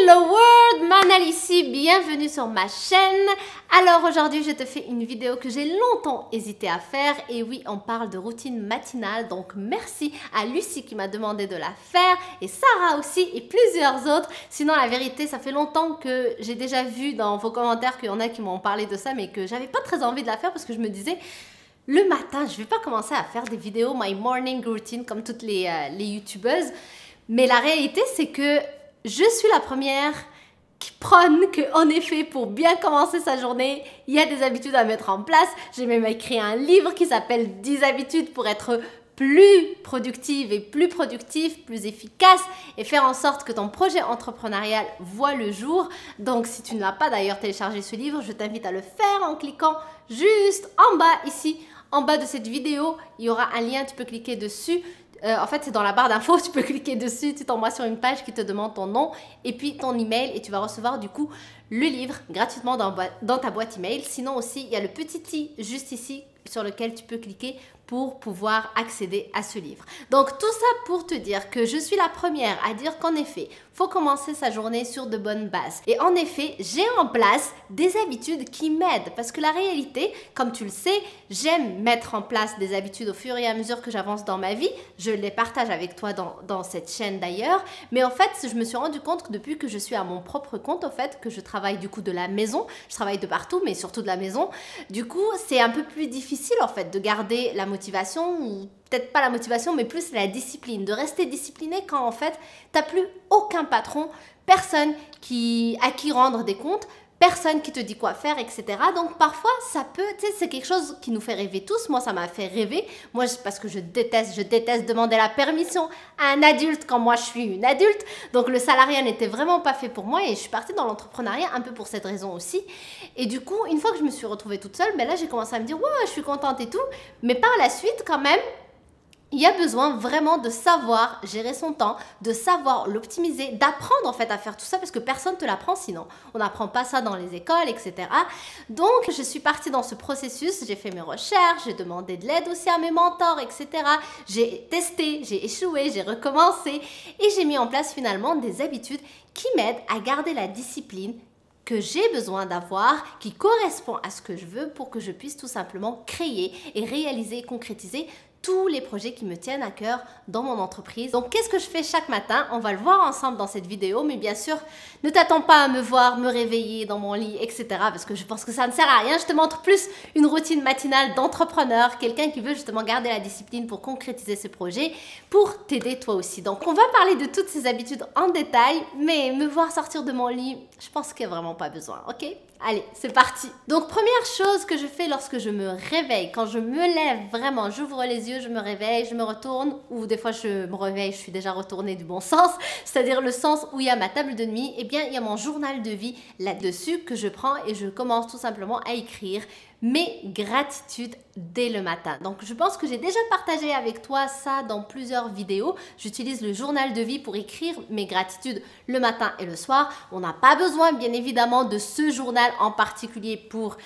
Hello World, Manal ici, bienvenue sur ma chaîne. Alors aujourd'hui je te fais une vidéo que j'ai longtemps hésité à faire et oui on parle de routine matinale, donc merci à Lucie qui m'a demandé de la faire et Sarah aussi et plusieurs autres. Sinon la vérité ça fait longtemps que j'ai déjà vu dans vos commentaires qu'il y en a qui m'ont parlé de ça mais que j'avais pas très envie de la faire parce que je me disais le matin je vais pas commencer à faire des vidéos my morning routine comme toutes les youtubeuses, mais la réalité c'est que je suis la première qui prône qu'en effet, pour bien commencer sa journée, il y a des habitudes à mettre en place. J'ai même écrit un livre qui s'appelle 10 habitudes pour être plus productive et plus productif, plus efficace et faire en sorte que ton projet entrepreneurial voit le jour. Donc, si tu ne l'as pas d'ailleurs téléchargé ce livre, je t'invite à le faire en cliquant juste en bas ici. En bas de cette vidéo, il y aura un lien, tu peux cliquer dessus. En fait, c'est dans la barre d'infos, tu peux cliquer dessus, tu t'envoies sur une page qui te demande ton nom et puis ton email et tu vas recevoir du coup le livre gratuitement dans ta boîte email. Sinon aussi, il y a le petit i juste ici sur lequel tu peux cliquer pour pouvoir accéder à ce livre. Donc tout ça pour te dire que je suis la première à dire qu'en effet, faut commencer sa journée sur de bonnes bases. Et en effet, j'ai en place des habitudes qui m'aident parce que la réalité, comme tu le sais, j'aime mettre en place des habitudes au fur et à mesure que j'avance dans ma vie. Je les partage avec toi dans cette chaîne d'ailleurs. Mais en fait, je me suis rendu compte que depuis que je suis à mon propre compte, en fait, que je travaille du coup de la maison, je travaille de partout, mais surtout de la maison. Du coup, c'est un peu plus difficile en fait de garder la motivation ou peut-être pas la motivation, mais plus la discipline, de rester discipliné quand en fait, tu n'as plus aucun patron, personne à qui rendre des comptes, personne qui te dit quoi faire, etc. Donc parfois, ça peut, tu sais, c'est quelque chose qui nous fait rêver tous. Moi, ça m'a fait rêver. Moi, parce que je déteste demander la permission à un adulte quand moi, je suis une adulte. Donc le salariat n'était vraiment pas fait pour moi et je suis partie dans l'entrepreneuriat un peu pour cette raison aussi. Et du coup, une fois que je me suis retrouvée toute seule, ben là, j'ai commencé à me dire, ouais, je suis contente et tout. Mais par la suite, quand même, il y a besoin vraiment de savoir gérer son temps, de savoir l'optimiser, d'apprendre en fait à faire tout ça parce que personne ne te l'apprend sinon. On n'apprend pas ça dans les écoles, etc. Donc, je suis partie dans ce processus, j'ai fait mes recherches, j'ai demandé de l'aide aussi à mes mentors, etc. J'ai testé, j'ai échoué, j'ai recommencé et j'ai mis en place finalement des habitudes qui m'aident à garder la discipline que j'ai besoin d'avoir, qui correspond à ce que je veux pour que je puisse tout simplement créer et réaliser et concrétiser tous les projets qui me tiennent à cœur dans mon entreprise. Donc, qu'est-ce que je fais chaque matin? On va le voir ensemble dans cette vidéo, mais bien sûr, ne t'attends pas à me voir me réveiller dans mon lit, etc. parce que je pense que ça ne sert à rien. Je te montre plus une routine matinale d'entrepreneur, quelqu'un qui veut justement garder la discipline pour concrétiser ses projets, pour t'aider toi aussi. Donc, on va parler de toutes ces habitudes en détail, mais me voir sortir de mon lit, je pense qu'il n'y a vraiment pas besoin, ok? Allez, c'est parti. Donc, première chose que je fais lorsque je me réveille, quand je me lève vraiment, j'ouvre les yeux, je me réveille, je me retourne, ou des fois je me réveille, je suis déjà retournée du bon sens, c'est-à-dire le sens où il y a ma table de nuit, et bien il y a mon journal de vie là-dessus que je prends et je commence tout simplement à écrire mes gratitudes dès le matin. Donc je pense que j'ai déjà partagé avec toi ça dans plusieurs vidéos. J'utilise le journal de vie pour écrire mes gratitudes le matin et le soir. On n'a pas besoin bien évidemment de ce journal en particulier pour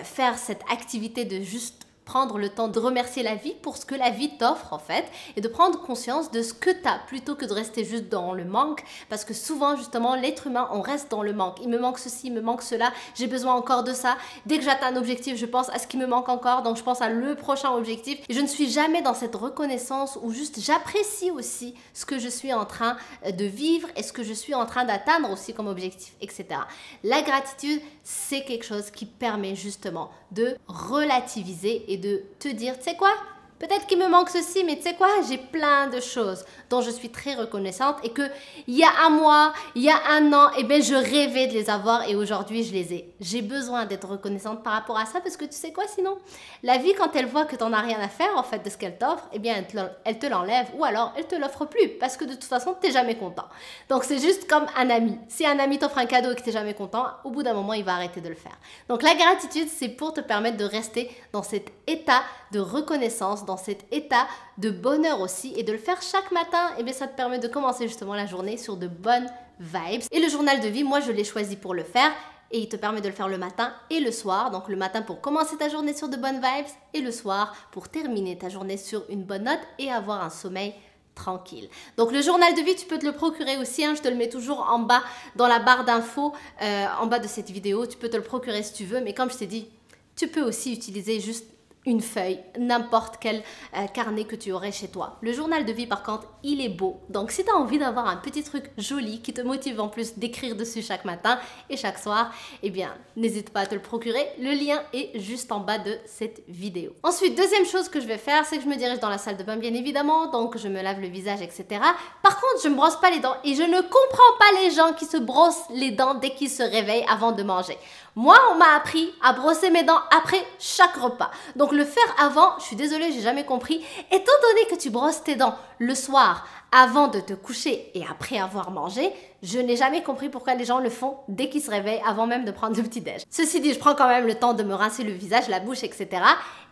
faire cette activité de juste prendre le temps de remercier la vie pour ce que la vie t'offre en fait et de prendre conscience de ce que tu as plutôt que de rester juste dans le manque parce que souvent justement l'être humain on reste dans le manque. Il me manque ceci, il me manque cela, j'ai besoin encore de ça. Dès que j'atteins un objectif, je pense à ce qui me manque encore donc je pense à le prochain objectif et je ne suis jamais dans cette reconnaissance où juste j'apprécie aussi ce que je suis en train de vivre et ce que je suis en train d'atteindre aussi comme objectif, etc. La gratitude, c'est quelque chose qui permet justement de relativiser et de te dire, tu sais quoi, peut-être qu'il me manque ceci, mais tu sais quoi, j'ai plein de choses dont je suis très reconnaissante et que il y a un mois, il y a un an, eh bien, je rêvais de les avoir et aujourd'hui, je les ai. J'ai besoin d'être reconnaissante par rapport à ça parce que tu sais quoi, sinon, la vie, quand elle voit que tu n'en as rien à faire, en fait, de ce qu'elle t'offre, eh bien, elle te l'enlève ou alors elle te l'offre plus parce que de toute façon, tu n'es jamais content. Donc, c'est juste comme un ami. Si un ami t'offre un cadeau et que tu n'es jamais content, au bout d'un moment, il va arrêter de le faire. Donc, la gratitude, c'est pour te permettre de rester dans cet état de reconnaissance, dans cet état de bonheur aussi et de le faire chaque matin, et bien ça te permet de commencer justement la journée sur de bonnes vibes. Et le journal de vie, moi je l'ai choisi pour le faire et il te permet de le faire le matin et le soir. Donc le matin pour commencer ta journée sur de bonnes vibes et le soir pour terminer ta journée sur une bonne note et avoir un sommeil tranquille. Donc le journal de vie, tu peux te le procurer aussi, hein, je te le mets toujours en bas dans la barre d'infos, en bas de cette vidéo, tu peux te le procurer si tu veux, mais comme je t'ai dit, tu peux aussi utiliser juste une feuille, n'importe quel carnet que tu aurais chez toi. Le journal de vie par contre, il est beau. Donc si tu as envie d'avoir un petit truc joli qui te motive en plus d'écrire dessus chaque matin et chaque soir, eh bien n'hésite pas à te le procurer. Le lien est juste en bas de cette vidéo. Ensuite, deuxième chose que je vais faire, c'est que je me dirige dans la salle de bain bien évidemment. Donc je me lave le visage, etc. Par contre, je ne me brosse pas les dents et je ne comprends pas les gens qui se brossent les dents dès qu'ils se réveillent avant de manger. Moi, on m'a appris à brosser mes dents après chaque repas. Donc le faire avant, je suis désolée, j'ai jamais compris. Étant donné que tu brosses tes dents le soir avant de te coucher et après avoir mangé, je n'ai jamais compris pourquoi les gens le font dès qu'ils se réveillent avant même de prendre le petit-déj. Ceci dit, je prends quand même le temps de me rincer le visage, la bouche, etc.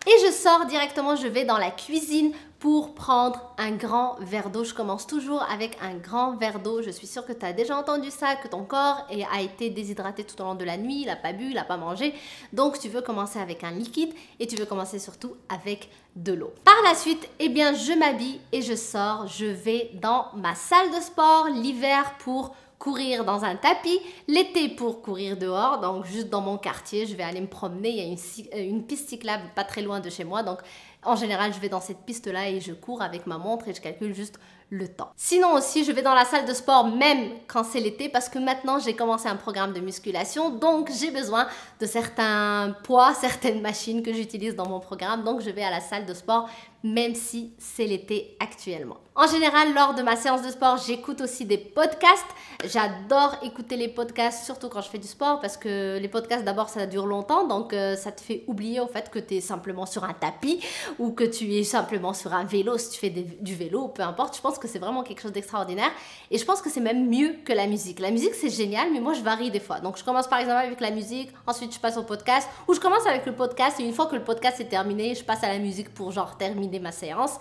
Et je sors directement, je vais dans la cuisine pour prendre un grand verre d'eau. Je commence toujours avec un grand verre d'eau. Je suis sûre que tu as déjà entendu ça, que ton corps a été déshydraté tout au long de la nuit, il n'a pas bu, il n'a pas mangé. Donc tu veux commencer avec un liquide et tu veux commencer surtout avec de l'eau. Par la suite, eh bien, je m'habille et je sors. Je vais dans ma salle de sport l'hiver pour courir dans un tapis, l'été pour courir dehors, donc juste dans mon quartier, je vais aller me promener, il y a une piste cyclable pas très loin de chez moi, donc en général je vais dans cette piste-là et je cours avec ma montre et je calcule juste le temps. Sinon aussi, je vais dans la salle de sport même quand c'est l'été parce que maintenant j'ai commencé un programme de musculation, donc j'ai besoin de certains poids, certaines machines que j'utilise dans mon programme, donc je vais à la salle de sport même si c'est l'été actuellement. En général, lors de ma séance de sport, j'écoute aussi des podcasts. J'adore écouter les podcasts, surtout quand je fais du sport, parce que les podcasts, d'abord, ça dure longtemps, donc ça te fait oublier au fait que tu es simplement sur un tapis ou que tu es simplement sur un vélo, si tu fais du vélo, peu importe. Je pense que c'est vraiment quelque chose d'extraordinaire et je pense que c'est même mieux que la musique. La musique, c'est génial, mais moi, je varie des fois. Donc, je commence par exemple avec la musique, ensuite, je passe au podcast, ou je commence avec le podcast et une fois que le podcast est terminé, je passe à la musique pour genre terminer ma séance.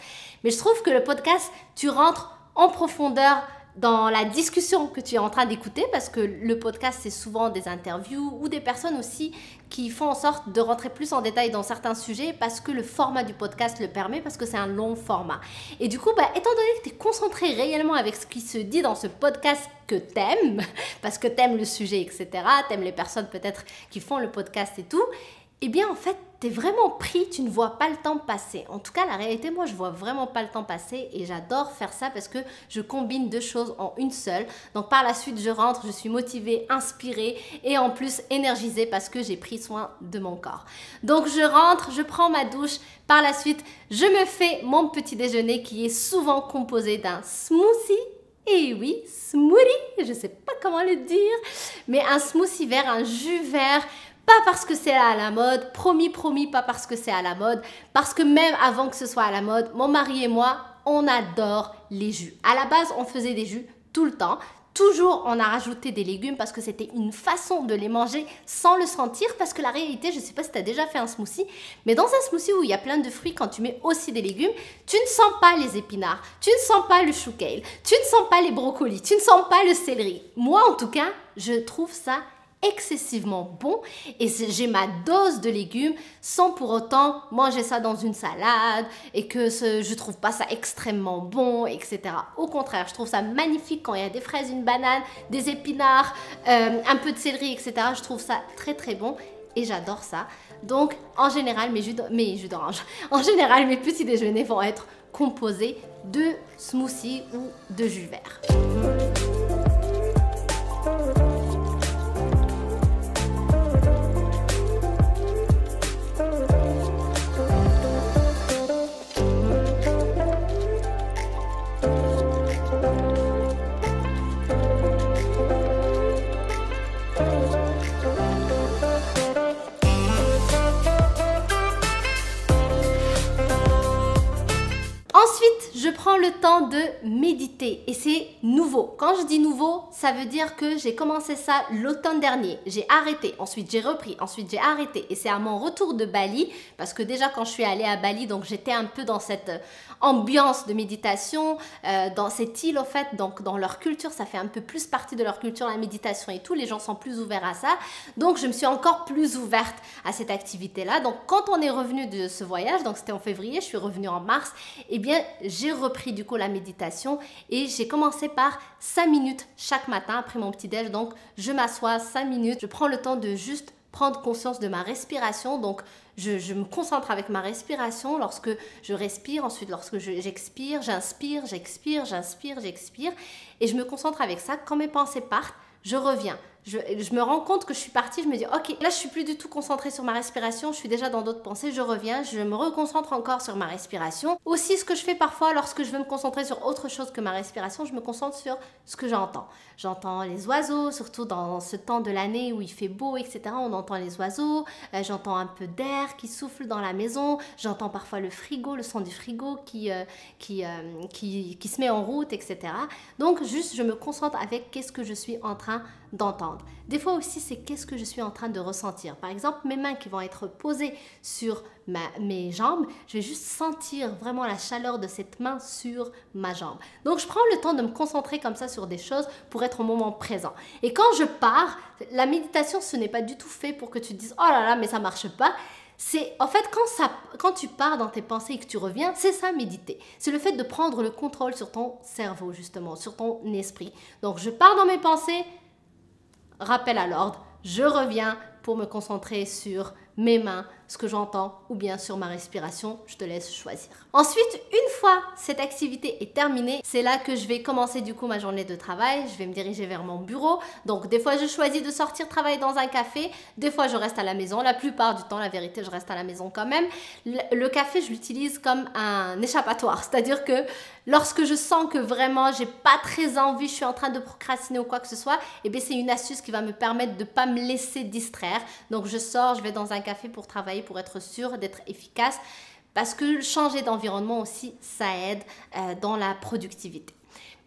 Mais je trouve que le podcast, tu rentres en profondeur dans la discussion que tu es en train d'écouter parce que le podcast, c'est souvent des interviews ou des personnes aussi qui font en sorte de rentrer plus en détail dans certains sujets parce que le format du podcast le permet, parce que c'est un long format. Et du coup, étant donné que tu es concentré réellement avec ce qui se dit dans ce podcast que t'aimes, parce que t'aimes le sujet, etc., t'aimes les personnes peut-être qui font le podcast et tout, eh bien en fait, t'es vraiment pris, tu ne vois pas le temps passer. En tout cas, la réalité, moi, je vois vraiment pas le temps passer et j'adore faire ça parce que je combine deux choses en une seule. Donc par la suite, je rentre, je suis motivée, inspirée et en plus énergisée parce que j'ai pris soin de mon corps. Donc je rentre, je prends ma douche. Par la suite, je me fais mon petit déjeuner qui est souvent composé d'un smoothie. Et oui, smoothie, je sais pas comment le dire, mais un smoothie vert, un jus vert. Pas parce que c'est à la mode, promis, pas parce que c'est à la mode, parce que même avant que ce soit à la mode, mon mari et moi, on adore les jus. À la base, on faisait des jus tout le temps. Toujours, on a rajouté des légumes parce que c'était une façon de les manger sans le sentir. Parce que la réalité, je ne sais pas si tu as déjà fait un smoothie, mais dans un smoothie où il y a plein de fruits, quand tu mets aussi des légumes, tu ne sens pas les épinards, tu ne sens pas le chou kale, tu ne sens pas les brocolis, tu ne sens pas le céleri. Moi, en tout cas, je trouve ça excessivement bon et j'ai ma dose de légumes sans pour autant manger ça dans une salade et que je trouve pas ça extrêmement bon, etc. Au contraire, je trouve ça magnifique quand il y a des fraises, une banane, des épinards, un peu de céleri, etc. Je trouve ça très très bon et j'adore ça. Donc en général, mes jus d'orange, en général mes petits déjeuners vont être composés de smoothies ou de jus vert. Ensuite, je prends le temps de méditer et c'est nouveau. Quand je dis nouveau, ça veut dire que j'ai commencé ça l'automne dernier. J'ai arrêté, ensuite j'ai repris, ensuite j'ai arrêté et c'est à mon retour de Bali parce que déjà quand je suis allée à Bali, donc j'étais un peu dans cette ambiance de méditation, dans cette île, au fait, donc dans leur culture, ça fait un peu plus partie de leur culture, la méditation et tout, les gens sont plus ouverts à ça, donc je me suis encore plus ouverte à cette activité-là. Donc quand on est revenu de ce voyage, donc c'était en février, je suis revenue en mars, eh bien j'ai repris du coup la méditation et j'ai commencé par 5 minutes chaque matin après mon petit-déj, donc je m'assois 5 minutes, je prends le temps de juste prendre conscience de ma respiration, donc je me concentre avec ma respiration lorsque je respire, ensuite lorsque j'expire, j'inspire, j'expire, j'inspire, j'expire, et je me concentre avec ça. Quand mes pensées partent, je reviens. Je me rends compte que je suis partie, je me dis ok, là je suis plus du tout concentrée sur ma respiration, je suis déjà dans d'autres pensées, je reviens, je me reconcentre encore sur ma respiration. Aussi, ce que je fais parfois lorsque je veux me concentrer sur autre chose que ma respiration, je me concentre sur ce que j'entends. J'entends les oiseaux, surtout dans ce temps de l'année où il fait beau, etc. On entend les oiseaux, j'entends un peu d'air qui souffle dans la maison, j'entends parfois le frigo, le son du frigo qui se met en route, etc. Donc juste, je me concentre avec qu'est-ce que je suis en train d'entendre. Des fois aussi, c'est qu'est-ce que je suis en train de ressentir. Par exemple, mes mains qui vont être posées sur mes jambes, je vais juste sentir vraiment la chaleur de cette main sur ma jambe. Donc, je prends le temps de me concentrer comme ça sur des choses pour être au moment présent. Et quand je pars, la méditation, ce n'est pas du tout fait pour que tu te dises « Oh là là, mais ça marche pas ». C'est en fait quand tu pars dans tes pensées et que tu reviens, c'est ça méditer. C'est le fait de prendre le contrôle sur ton cerveau justement, sur ton esprit. Donc, je pars dans mes pensées, rappel à l'ordre, je reviens pour me concentrer sur mes mains, ce que j'entends ou bien sur ma respiration, je te laisse choisir. Ensuite, une fois cette activité est terminée, c'est là que je vais commencer du coup ma journée de travail, je vais me diriger vers mon bureau. Donc des fois je choisis de sortir travailler dans un café, des fois je reste à la maison, la plupart du temps la vérité je reste à la maison quand même. Le café je l'utilise comme un échappatoire, c'est-à-dire que lorsque je sens que vraiment j'ai pas très envie, je suis en train de procrastiner ou quoi que ce soit, et bien c'est une astuce qui va me permettre de pas me laisser distraire. Donc je sors, je vais dans un café pour travailler, pour être sûre d'être efficace, parce que changer d'environnement aussi, ça aide dans la productivité.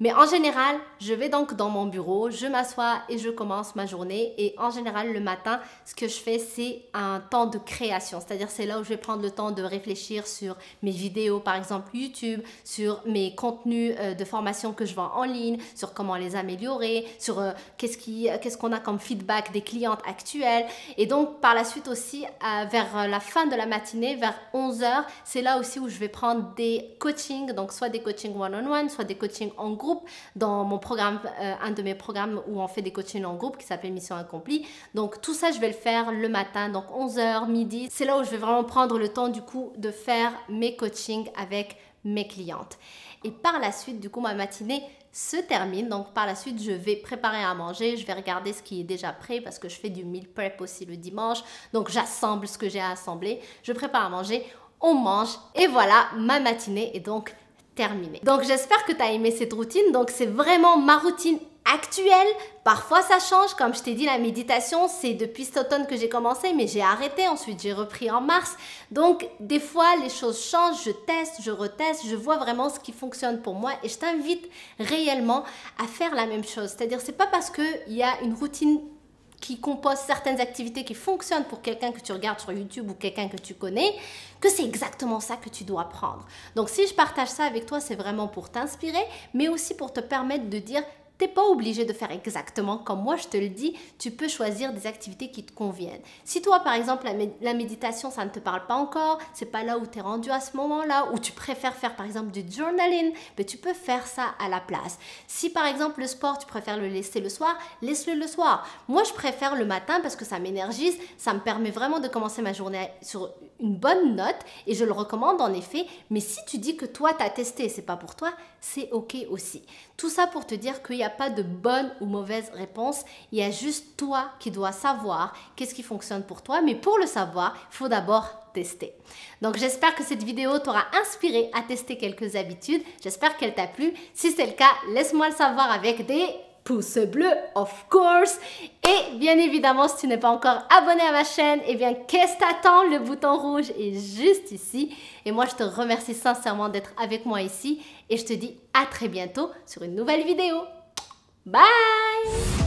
Mais en général, je vais donc dans mon bureau, je m'assois et je commence ma journée. Et en général, le matin, ce que je fais, c'est un temps de création. C'est-à-dire, c'est là où je vais prendre le temps de réfléchir sur mes vidéos, par exemple YouTube, sur mes contenus de formation que je vends en ligne, sur comment les améliorer, sur qu'est-ce qu'on a comme feedback des clientes actuelles. Et donc, par la suite aussi, vers la fin de la matinée, vers 11h, c'est là aussi où je vais prendre des coachings, donc soit des coachings one-on-one, soit des coachings en groupe, dans mon programme, un de mes programmes où on fait des coachings en groupe qui s'appelle Mission Accomplie. Donc tout ça, je vais le faire le matin, donc 11h, midi. C'est là où je vais vraiment prendre le temps du coup de faire mes coachings avec mes clientes. Et par la suite, du coup, ma matinée se termine. Donc par la suite, je vais préparer à manger. Je vais regarder ce qui est déjà prêt parce que je fais du meal prep aussi le dimanche. Donc j'assemble ce que j'ai à assembler. Je prépare à manger, on mange et voilà, ma matinée est donc terminé. Donc j'espère que tu as aimé cette routine. Donc c'est vraiment ma routine actuelle. Parfois ça change, comme je t'ai dit, la méditation c'est depuis cet automne que j'ai commencé, mais j'ai arrêté, ensuite j'ai repris en mars. Donc des fois les choses changent, je teste, je reteste, je vois vraiment ce qui fonctionne pour moi et je t'invite réellement à faire la même chose. C'est-à-dire c'est pas parce qu'il y a une routine qui compose certaines activités qui fonctionnent pour quelqu'un que tu regardes sur YouTube ou quelqu'un que tu connais, que c'est exactement ça que tu dois prendre. Donc si je partage ça avec toi, c'est vraiment pour t'inspirer, mais aussi pour te permettre de dire t'es pas obligé de faire exactement comme moi je te le dis, tu peux choisir des activités qui te conviennent. Si toi par exemple la méditation ça ne te parle pas encore, c'est pas là où tu es rendu à ce moment-là, ou tu préfères faire par exemple du journaling, ben, tu peux faire ça à la place. Si par exemple le sport tu préfères le laisser le soir, laisse-le le soir. Moi je préfère le matin parce que ça m'énergise, ça me permet vraiment de commencer ma journée sur une bonne note et je le recommande en effet, mais si tu dis que toi tu as testé et c'est pas pour toi, c'est ok aussi. Tout ça pour te dire qu'il n'y a pas de bonne ou mauvaise réponse, il y a juste toi qui dois savoir qu'est-ce qui fonctionne pour toi, mais pour le savoir, il faut d'abord tester. Donc j'espère que cette vidéo t'aura inspiré à tester quelques habitudes, j'espère qu'elle t'a plu. Si c'est le cas, laisse-moi le savoir avec des pouces bleus, of course. Et bien évidemment, si tu n'es pas encore abonné à ma chaîne, eh bien, qu'est-ce que t'attends? Le bouton rouge est juste ici. Et moi, je te remercie sincèrement d'être avec moi ici. Et je te dis à très bientôt sur une nouvelle vidéo. Bye!